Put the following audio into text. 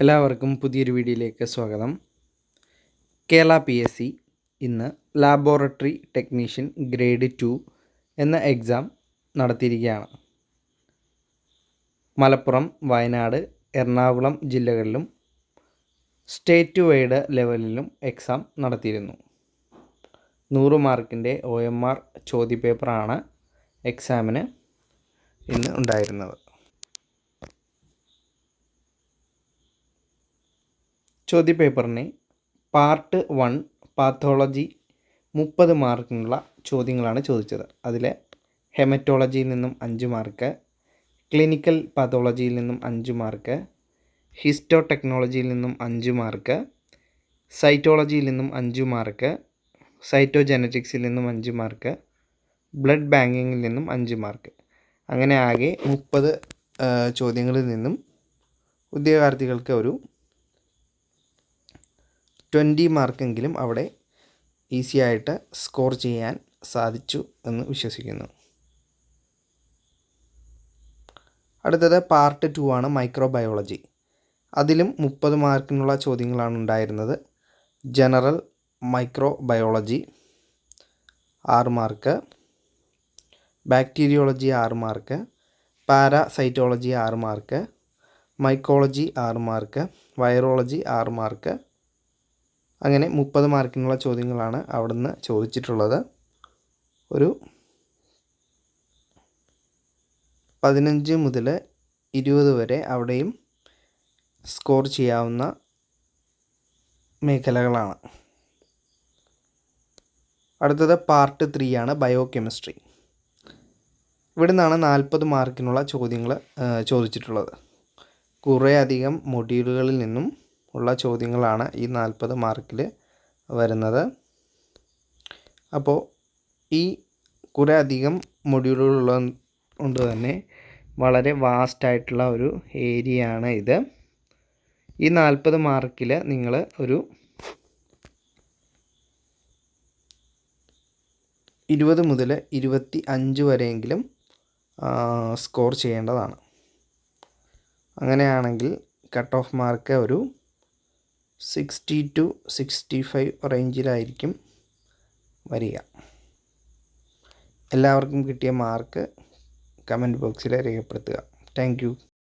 എല്ലാവർക്കും പുതിയൊരു വീഡിയോയിലേക്ക് സ്വാഗതം. കേരള PSC ഇന്ന് ലാബോറട്ടറി ടെക്നീഷ്യൻ ഗ്രേഡ് 2 എന്ന എക്സാം നടത്തിയിരിക്കുകയാണ്. മലപ്പുറം, വയനാട്, എറണാകുളം ജില്ലകളിലും സ്റ്റേറ്റ് വൈഡ് ലെവലിലും എക്സാം നടത്തിയിരുന്നു. 100 മാർക്കിൻ്റെ OMR ചോദ്യപേപ്പറാണ് എക്സാമിന് ഇന്ന് ഉണ്ടായിരുന്നത്. ചോദ്യപേപ്പറിനെ പാർട്ട് 1 പാത്തോളജി 30 മാർക്കിനുള്ള ചോദ്യങ്ങളാണ് ചോദിച്ചത്. അതിൽ ഹെമറ്റോളജിയിൽ നിന്നും 5 മാർക്ക്, ക്ലിനിക്കൽ പാത്തോളജിയിൽ നിന്നും 5 മാർക്ക്, ഹിസ്റ്റോ ടെക്നോളജിയിൽ നിന്നും 5 മാർക്ക്, സൈറ്റോളജിയിൽ നിന്നും 5 മാർക്ക്, സൈറ്റോജെനറ്റിക്സിൽ നിന്നും 5 മാർക്ക്, ബ്ലഡ് ബാങ്കിങ്ങിൽ നിന്നും 5 മാർക്ക്. അങ്ങനെ ആകെ 30 ചോദ്യങ്ങളിൽ നിന്നും ഉദ്യോഗാർത്ഥികൾക്ക് ഒരു 20 മാർക്കെങ്കിലും അവിടെ ഈസി ആയിട്ട് സ്കോർ ചെയ്യാൻ സാധിച്ചു എന്ന് വിശ്വസിക്കുന്നു. അടുത്തത് പാർട്ട് 2 ആണ് മൈക്രോബയോളജി. അതിലും 30 മാർക്കിനുള്ള ചോദ്യങ്ങളാണ് ഉണ്ടായിരുന്നത്. General microbiology 6 mark, bacteriology 6 mark, parasitology 6 mark, mycology 6 mark, virology 6 mark. അങ്ങനെ 30 മാർക്കിനുള്ള ചോദ്യങ്ങളാണ് അവിടുന്ന് ചോദിച്ചിട്ടുള്ളത്. ഒരു 15 മുതൽ 20 വരെ അവിടെയും സ്കോർ ചെയ്യാവുന്ന മേഖലകളാണ്. അടുത്തത് പാർട്ട് 3 ആണ് ബയോ കെമിസ്ട്രി. ഇവിടെ നിന്നാണ് 40 മാർക്കിനുള്ള ചോദ്യങ്ങൾ ചോദിച്ചിട്ടുള്ളത്. കുറേ അധികം മൊഡ്യൂളുകളിൽ നിന്നും ഉള്ള ചോദ്യങ്ങളാണ് ഈ 40 മാർക്കിൽ വരുന്നത്. അപ്പോൾ ഈ കുറേ അധികം മൊഡ്യൂളുകളുള്ളത് കൊണ്ട് തന്നെ വളരെ വാസ്റ്റായിട്ടുള്ള ഒരു ഏരിയയാണ് ഇത്. ഈ 40 മാർക്കിൽ നിങ്ങൾ ഒരു 20 മുതൽ 25 വരെയെങ്കിലും സ്കോർ ചെയ്യേണ്ടതാണ്. അങ്ങനെയാണെങ്കിൽ കട്ട് ഓഫ് മാർക്ക് ഒരു 60 to 65 റേഞ്ചിലായിരിക്കും വരിക. എല്ലാവർക്കും കിട്ടിയ മാർക്ക് കമൻറ്റ് ബോക്സിൽ രേഖപ്പെടുത്തുക. Thank you.